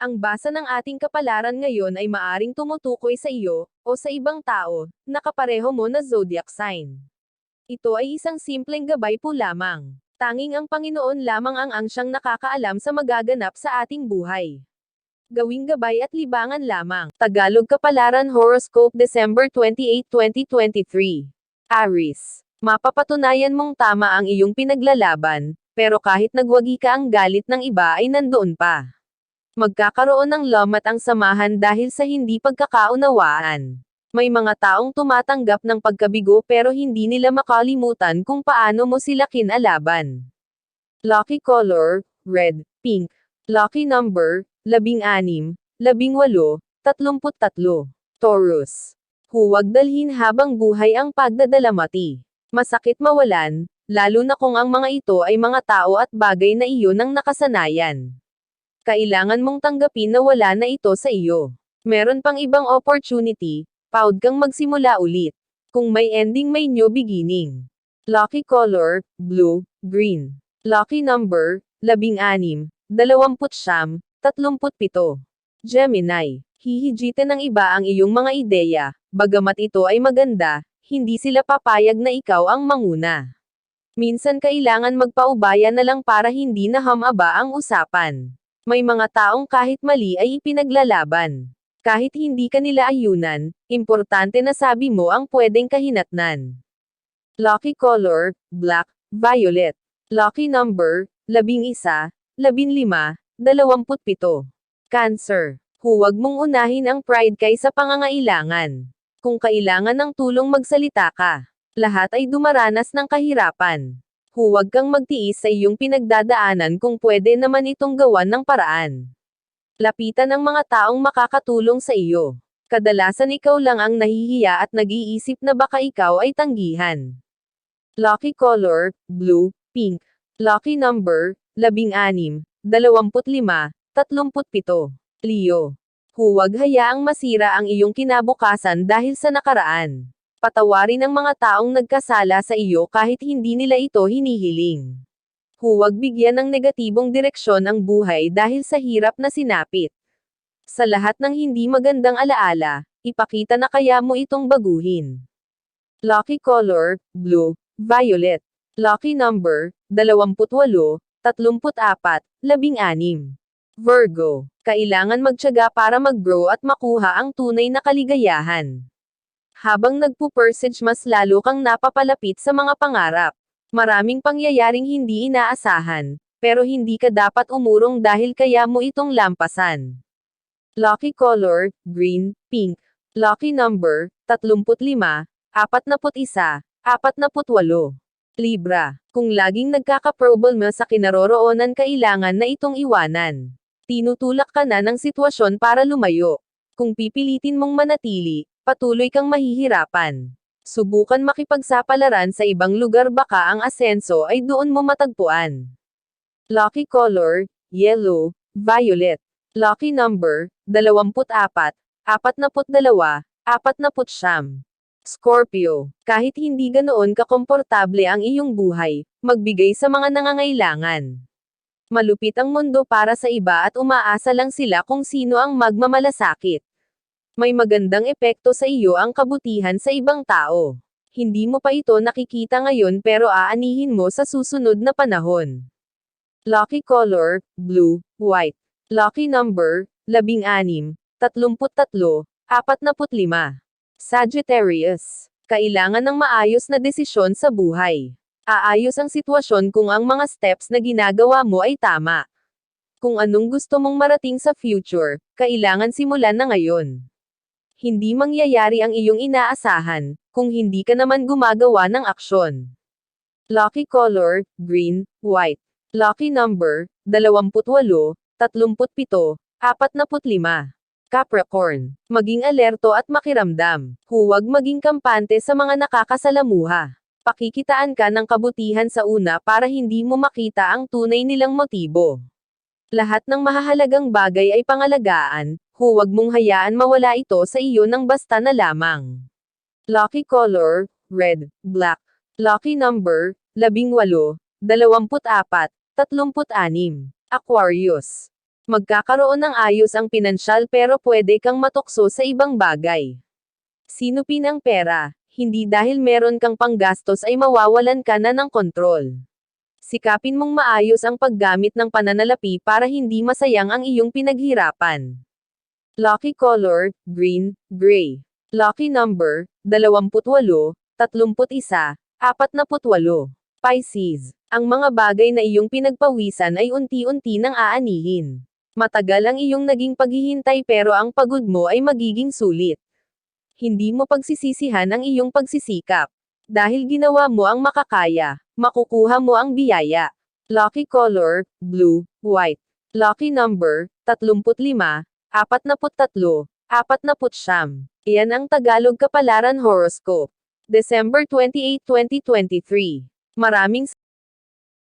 Ang basa ng ating kapalaran ngayon ay maaring tumutukoy sa iyo, o sa ibang tao, na kapareho mo na zodiac sign. Ito ay isang simpleng gabay po lamang. Tanging ang Panginoon lamang ang siyang nakakaalam sa magaganap sa ating buhay. Gawing gabay at libangan lamang. Tagalog Kapalaran Horoscope December 28, 2023. Aries. Mapapatunayan mong tama ang iyong pinaglalaban, pero kahit nagwagi ka ang galit ng iba ay nandoon pa. Magkakaroon ng lamat ang samahan dahil sa hindi pagkakaunawaan. May mga taong tumatanggap ng pagkabigo pero hindi nila makalimutan kung paano mo sila kinalaban. Lucky color, red, pink. Lucky number, 16, 18, 33. Taurus. Huwag dalhin habang buhay ang pagdadalamati. Masakit mawalan, lalo na kung ang mga ito ay mga tao at bagay na iyon ang nakasanayan. Kailangan mong tanggapin na wala na ito sa iyo. Meron pang ibang opportunity, proud kang magsimula ulit. Kung may ending may new beginning. Lucky color, blue, green. Lucky number, 16, 29, 37. Gemini. Hihijitin ng iba ang iyong mga ideya, bagamat ito ay maganda, hindi sila papayag na ikaw ang manguna. Minsan kailangan magpaubaya na lang para hindi na hamaba ang usapan. May mga taong kahit mali ay ipinaglalaban. Kahit hindi ka nila ayunan, importante na sabi mo ang pwedeng kahinatnan. Lucky color, black, violet. Lucky number, 11, 15, 27. Cancer. Huwag mong unahin ang pride kaysa pangangailangan. Kung kailangan ng tulong magsalita ka. Lahat ay dumaranas ng kahirapan. Huwag kang magtiis sa iyong pinagdadaanan kung pwede naman itong gawan ng paraan. Lapitan ang mga taong makakatulong sa iyo. Kadalasan ikaw lang ang nahihiya at nag-iisip na baka ikaw ay tanggihan. Lucky color, blue, pink. Lucky number, 16, 25, 37. Leo. Huwag hayaang masira ang iyong kinabukasan dahil sa nakaraan. Patawarin ang mga taong nagkasala sa iyo kahit hindi nila ito hinihiling. Huwag bigyan ng negatibong direksyon ang buhay dahil sa hirap na sinapit. Sa lahat ng hindi magandang alaala, ipakita na kaya mo itong baguhin. Lucky color, blue, violet. Lucky number, 28, 34, 16. Virgo. Kailangan magtiyaga para mag-grow at makuha ang tunay na kaligayahan. Habang nagpupursige mas lalo kang napapalapit sa mga pangarap. Maraming pangyayaring hindi inaasahan, pero hindi ka dapat umurong dahil kaya mo itong lampasan. Lucky color, green, pink. Lucky number, 35, 41, 48. Libra. Kung laging nagkaka-problema sa kinaroroonan kailangan na itong iwanan. Tinutulak ka na ng sitwasyon para lumayo. Kung pipilitin mong manatili, patuloy kang mahihirapan. Subukan makipagsapalaran sa ibang lugar baka ang asenso ay doon mo matagpuan. Lucky color, yellow, violet. Lucky number, 24, 42, 49. Scorpio. Kahit hindi ganoon kakomportable ang iyong buhay, magbigay sa mga nangangailangan. Malupit ang mundo para sa iba at umaasa lang sila kung sino ang magmamalasakit. May magandang epekto sa iyo ang kabutihan sa ibang tao. Hindi mo pa ito nakikita ngayon pero aanihin mo sa susunod na panahon. Lucky color, blue, white. Lucky number, 16, 33, 45. Sagittarius. Kailangan ng maayos na desisyon sa buhay. Aayos ang sitwasyon kung ang mga steps na ginagawa mo ay tama. Kung anong gusto mong marating sa future, kailangan simulan na ngayon. Hindi mangyayari ang iyong inaasahan, kung hindi ka naman gumagawa ng aksyon. Lucky color, green, white. Lucky number, 28, 37, 45. Capricorn. Maging alerto at makiramdam. Huwag maging kampante sa mga nakakasalamuha. Pakikitaan ka ng kabutihan sa una para hindi mo makita ang tunay nilang motibo. Lahat ng mahahalagang bagay ay pangalagaan, huwag mong hayaan mawala ito sa iyo ng basta na lamang. Lucky color, red, black. Lucky number, 18, 24, 36. Aquarius. Magkakaroon ng ayos ang pinansyal pero pwede kang matukso sa ibang bagay. Sinupin ang pera, hindi dahil meron kang panggastos ay mawawalan ka na ng kontrol. Sikapin mong maayos ang paggamit ng pananalapi para hindi masayang ang iyong pinaghirapan. Lucky color, green, gray. Lucky number, 28, 31, 48. Pisces. Ang mga bagay na iyong pinagpawisan ay unti-unti nang aanihin. Matagal ang iyong naging paghihintay pero ang pagod mo ay magiging sulit. Hindi mo pagsisisihan ang iyong pagsisikap. Dahil ginawa mo ang makakaya, makukuha mo ang biyaya. Lucky color, blue, white. Lucky number, 35, 43, 49. Iyan ang Tagalog Kapalaran Horoscope. December 28, 2023. Maraming